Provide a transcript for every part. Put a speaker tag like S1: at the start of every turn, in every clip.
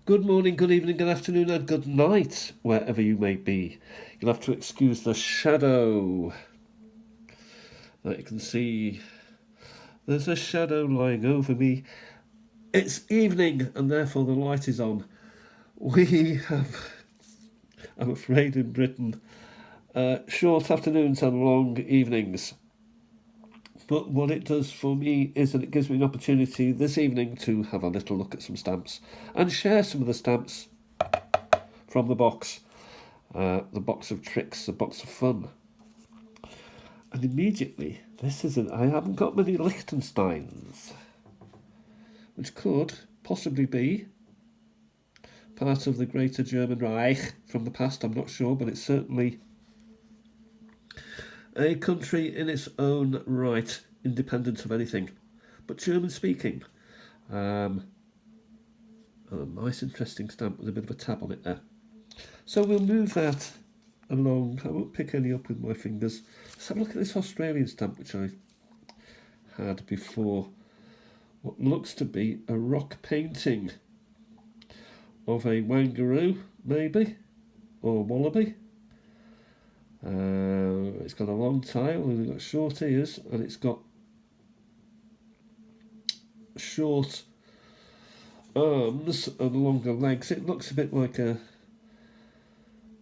S1: Good morning, good evening, good afternoon, and good night, wherever you may be. You'll have to excuse the shadow that you can see. There's a shadow lying over me. It's evening, and therefore the light is on. We have, I'm afraid, in Britain, short afternoons and long evenings. But what it does for me is that it gives me an opportunity this evening to have a little look at some stamps and share some of the stamps from the box. The box of tricks, the box of fun. And immediately, I haven't got many Liechtensteins, which could possibly be part of the Greater German Reich from the past, I'm not sure, but it's certainly a country in its own right, independent of anything, but German speaking. A nice interesting stamp with a bit of a tab on it there. So we'll move that along. I won't pick any up with my fingers. Let's have a look at this Australian stamp which I had before. What looks to be a rock painting of a Wangaroo, maybe, or wallaby. It's got a long tail and it's got short ears and it's got short arms and longer legs. It looks a bit like an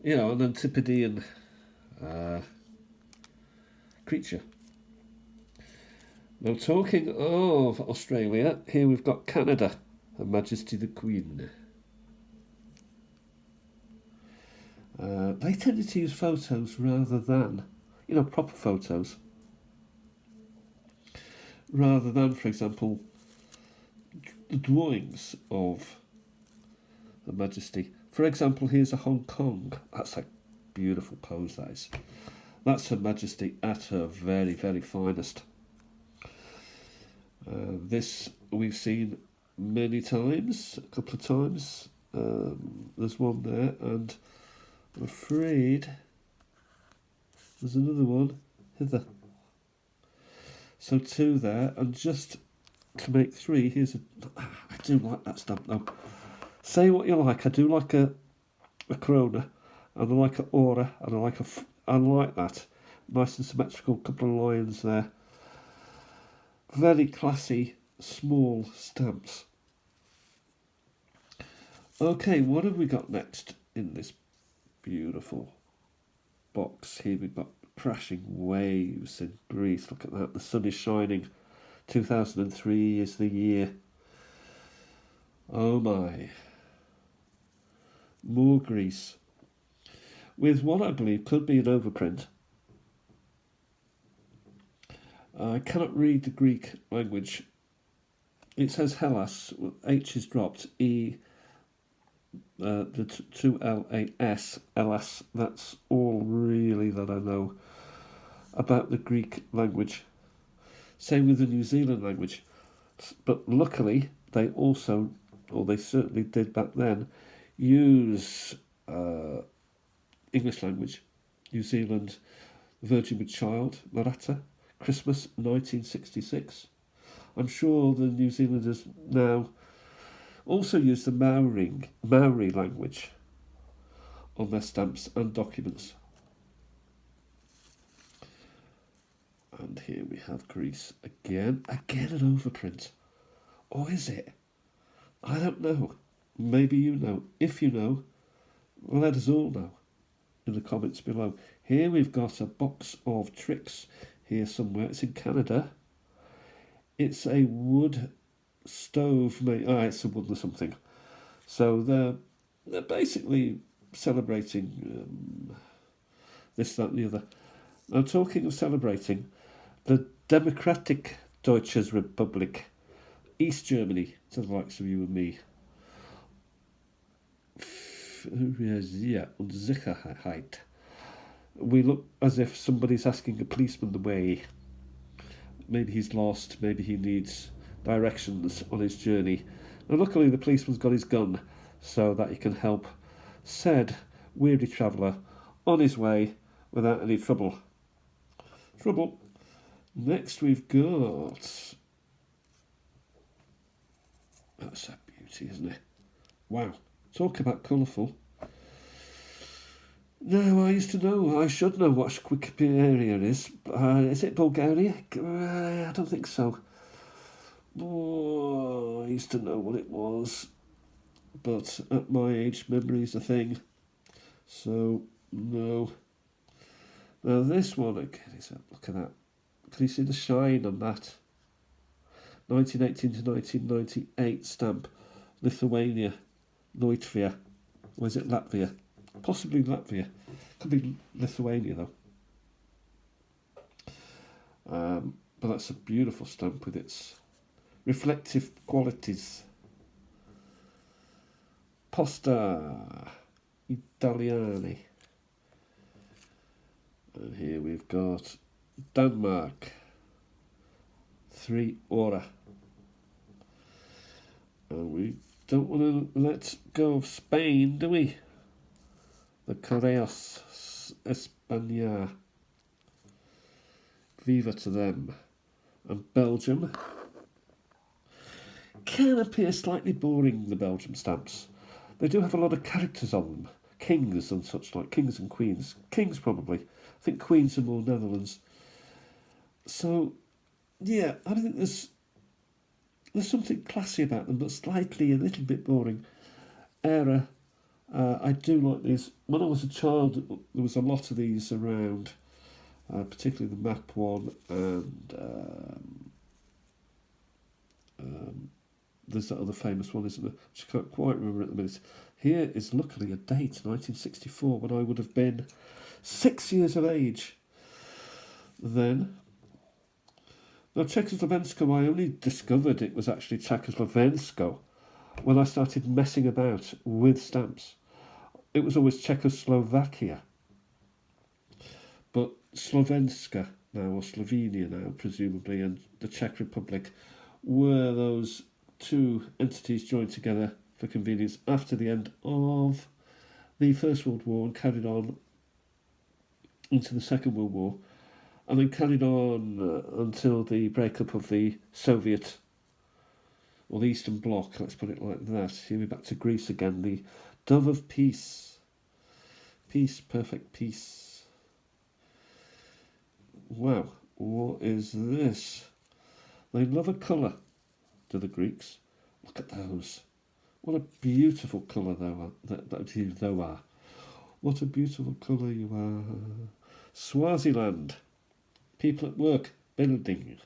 S1: Antipodean creature. Now, talking of Australia, here we've got Canada, Her Majesty the Queen. They tended to use photos rather than, proper photos, rather than, for example, the drawings of Her Majesty. For example, here's a Hong Kong. That's a beautiful pose, that is. That's Her Majesty at her very, very finest. This we've seen many times, a couple of times. There's one there, and I'm afraid there's another one hither. So two there, and just to make three, I do like that stamp now. Say what you like, I do like a corona, and I like an aura, and I like that. Nice and symmetrical, couple of lines there. Very classy, small stamps. Okay, what have we got next in this beautiful box? Here we've got crashing waves in Greece. Look at that, the sun is shining. 2003 is the year. Oh my. More Greece. With what I believe could be an overprint. I cannot read the Greek language. It says Hellas, H is dropped, E, the two L-A-S, Hellas. That's all really that I know about the Greek language. Same with the New Zealand language. But luckily, they also, or they certainly did back then, use English language. New Zealand, Virgin with Child, Maratta, Christmas 1966. I'm sure the New Zealanders now also use the Maori language on their stamps and documents. And here we have Greece again an overprint. Or is it? I don't know. Maybe you know. If you know, let us all know in the comments below. Here we've got a box of tricks here somewhere. It's in Canada. It's a wood stove made. It's a wood or something. So they're basically celebrating this, that, and the other. Now, talking of celebrating, the Democratic Deutsches Republik, East Germany, to the likes of you and me. Und Sicherheit. We look as if somebody's asking a policeman the way. Maybe he's lost, maybe he needs directions on his journey. Now, luckily, the policeman's got his gun so that he can help said weary traveller on his way without any trouble. Next, we've got. That's a beauty, isn't it? Wow. Talk about colourful. No, I used to know. I should know what Shkwikipedia is. Is it Bulgaria? I don't think so. Oh, I used to know what it was. But at my age, memory's a thing. So, no. Now this one, again, look at that. Can you see the shine on that? 1918 to 1998 stamp. Lithuania. Latvia. Or is it Latvia? Possibly Latvia. Could be Lithuania though. But that's a beautiful stamp with its reflective qualities. Posta Italiani. And here we've got Denmark. 3 ora. And we don't want to let go of Spain, do we? The Correos España. Viva to them. And Belgium. Can appear slightly boring, the Belgium stamps. They do have a lot of characters on them. Kings and such like. Kings and queens. Kings probably. I think queens are more Netherlands. So, yeah, I think there's something classy about them, but slightly a little bit boring. Era. I do like these. When I was a child, there was a lot of these around, particularly the map one, and there's that other famous one, isn't there? Which I can't quite remember at the minute. Here is luckily a date, 1964, when I would have been 6 years of age. Then, now Czechoslovensko, I only discovered it was actually Czechoslovensko when I started messing about with stamps. It was always Czechoslovakia. But Slovenska now, or Slovenia now, presumably, and the Czech Republic were those two entities joined together for convenience after the end of the First World War and carried on into the Second World War, and then carried on until the breakup of the Soviet, or the Eastern Bloc, let's put it like that. Here we're back to Greece again, the dove of peace. Peace, perfect peace. Wow, what is this? They love a colour, do the Greeks. Look at those. What a beautiful colour thou are. What a beautiful colour you are. Swaziland. People at work, building.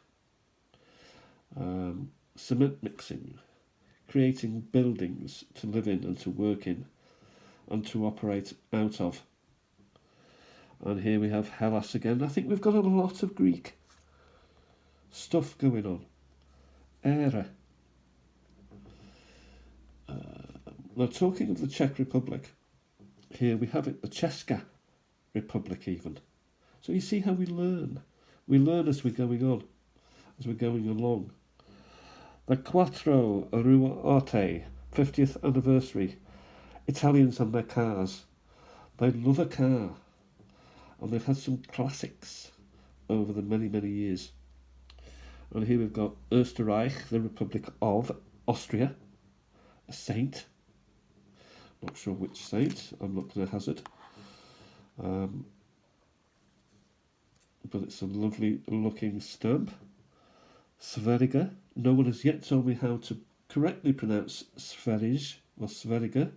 S1: Cement mixing. Creating buildings to live in and to work in and to operate out of. And here we have Hellas again. I think we've got a lot of Greek stuff going on. Era. Now, talking of the Czech Republic, here we have it, the Česká Republic even. So you see how we learn. We learn as we're going on, as we're going along. The Quattro Ruote, 50th anniversary. Italians and their cars. They love a car. And they've had some classics over the many, many years. And here we've got Österreich, the Republic of Austria, a saint. Not sure which saint, I'm not going to hazard. But it's a lovely looking stamp. Sveriga. No one has yet told me how to correctly pronounce Sverige or Sveriga.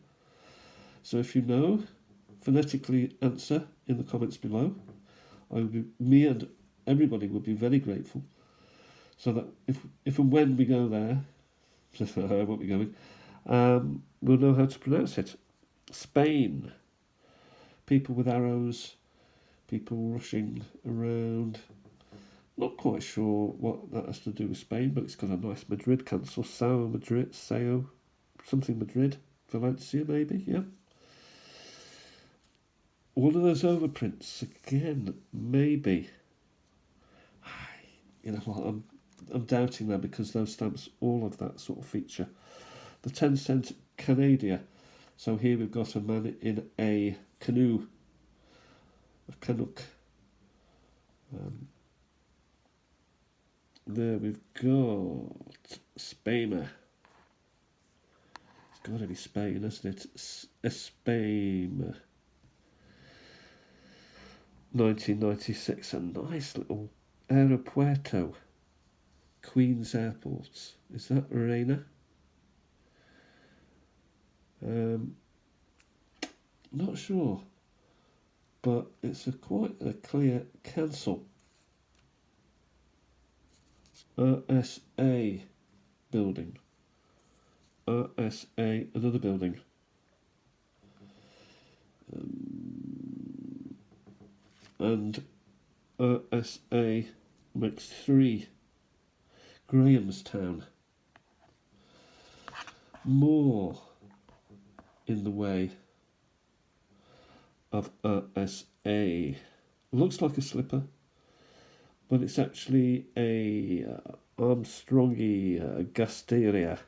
S1: So if you know, phonetically answer in the comments below. Me and everybody would be very grateful. So that if and when we go there, I won't be going, we'll know how to pronounce it. Spain. People with arrows, people rushing around. Not quite sure what that has to do with Spain, but it's got a nice Madrid cancel. Sao Madrid, something Madrid. Valencia maybe, yeah. One of those overprints again, maybe. You know what, I'm doubting that because those stamps all have that sort of feature. The 10-cent Canada. So here we've got a man in a canoe, a Canuck. There we've got Spamer. got to be Spain, hasn't it? Spain. 1996, a nice little aeropuerto. Queen's Airport. Is that Reina? Not sure, but it's quite a clear cancel. RSA building. RSA, another building. And RSA makes 3. Grahamstown. More in the way of RSA. Looks like a slipper, but it's actually a Armstrongi gasteria.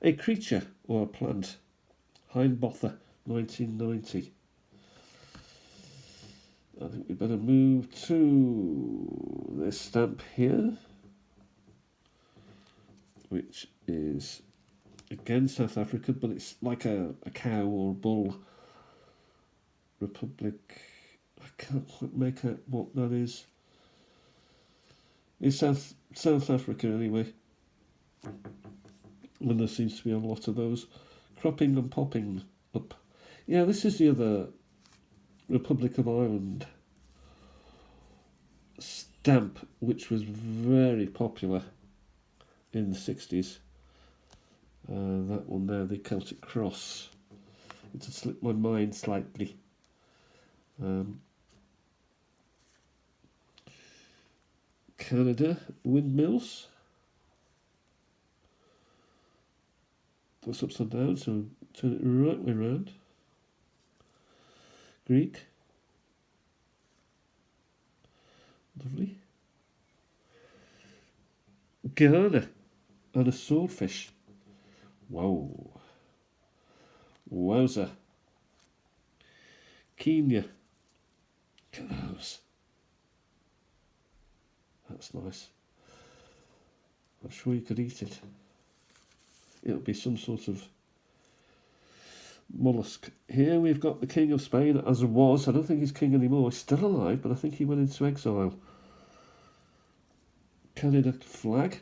S1: A creature or a plant. Hindbother, 1990. I think we better move to this stamp here, which is again South Africa, but it's like a cow or a bull. Republic, I can't quite make out what that is. It's South Africa anyway. And there seems to be a lot of those cropping and popping up. Yeah, this is the other Republic of Ireland stamp, which was very popular in the 60s. That one there, the Celtic Cross. It had slipped my mind slightly. Canada, windmills. That's upside down, so turn it right way round. Greek. Lovely. Ghana and a swordfish. Wow. Wowza. Kenya. Look at those. That's nice. I'm sure you could eat it. It'll be some sort of mollusk. Here we've got the King of Spain, as was. I don't think he's king anymore. He's still alive, but I think he went into exile. Canada flag.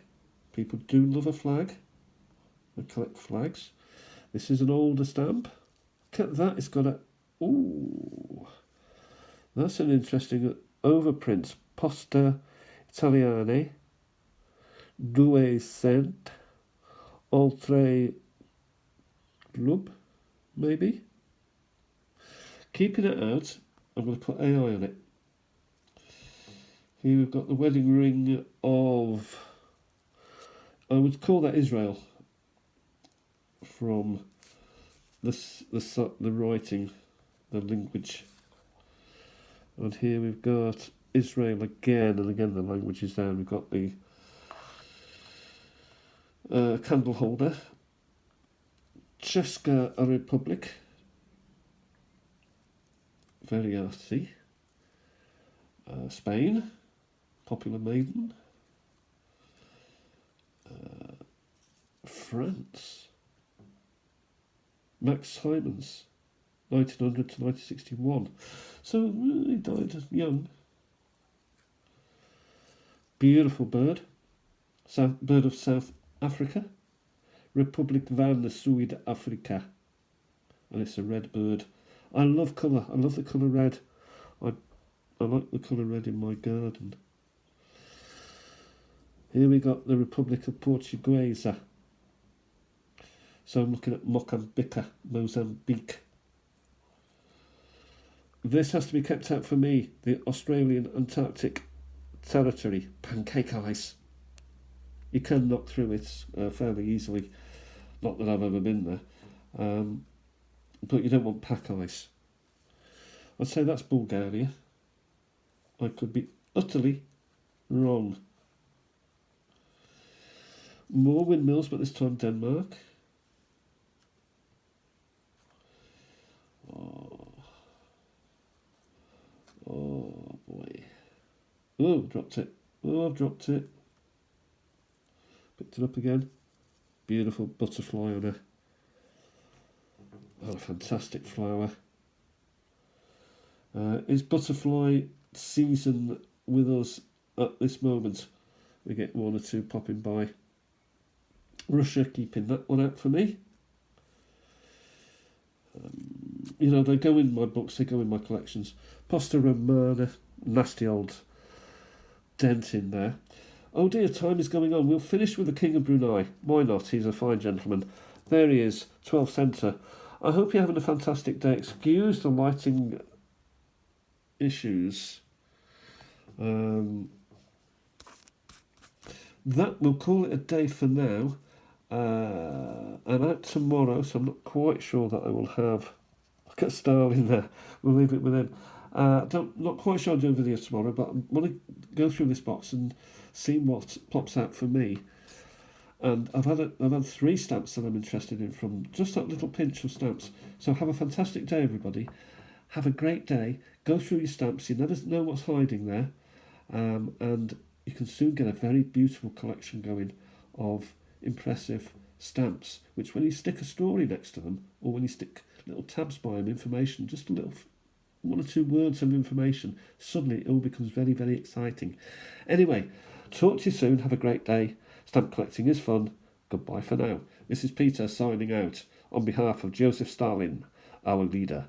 S1: People do love a flag. They collect flags. This is an older stamp. Look at that. It's got a... Ooh. That's an interesting overprint. Posta Italiane. Due Cent. Oltre Club, maybe. Keeping it out, I'm going to put AI on it. Here we've got the wedding ring of, I would call that Israel, from the writing, the language. And here we've got Israel again, and again the language is down. We've got the candle holder. Česká Republic. Very artsy. Spain. Popular maiden. France. Max Simons. 1900 to 1961. So he died young. Beautiful bird. Bird of South Africa. Republic van Zuid-Afrika. And it's a red bird. I love colour. I love the colour red. I like the colour red in my garden. Here we got the Republic of Portuguesa. So I'm looking at Mozambique. This has to be kept out for me. The Australian Antarctic Territory. Pancake ice. You can knock through it fairly easily. Not that I've ever been there. But you don't want pack ice. I'd say that's Bulgaria. I could be utterly wrong. More windmills, but this time Denmark. Oh boy. Oh, dropped it. Oh, I've dropped it. Picked it up again. Beautiful butterfly on a Oh, a fantastic flower. Is butterfly season with us at this moment? We get one or two popping by. Russia keeping that one out for me. You know, they go in my books, they go in my collections. Posta Romana, nasty old dent in there. Oh dear, time is going on. We'll finish with the King of Brunei. Why not? He's a fine gentleman. There he is, 12th centre. I hope you're having a fantastic day. Excuse the lighting issues. That we'll call it a day for now. I'm out tomorrow, so I'm not quite sure that I will have. Look at Starling there. We'll leave it with him. Not quite sure I'll do a video tomorrow, but I want to go through this box and see what pops out for me. And I've had 3 stamps that I'm interested in from just that little pinch of stamps. So have a fantastic day, everybody. Have a great day. Go through your stamps. You never know what's hiding there, and you can soon get a very beautiful collection going of impressive stamps, which when you stick a story next to them, or when you stick little tabs by them, information, just a little 1 or 2 words of information, suddenly it all becomes very, very exciting. Anyway, talk to you soon. Have a great day. Stamp collecting is fun. Goodbye for now. This is Peter signing out on behalf of Joseph Stalin, our leader.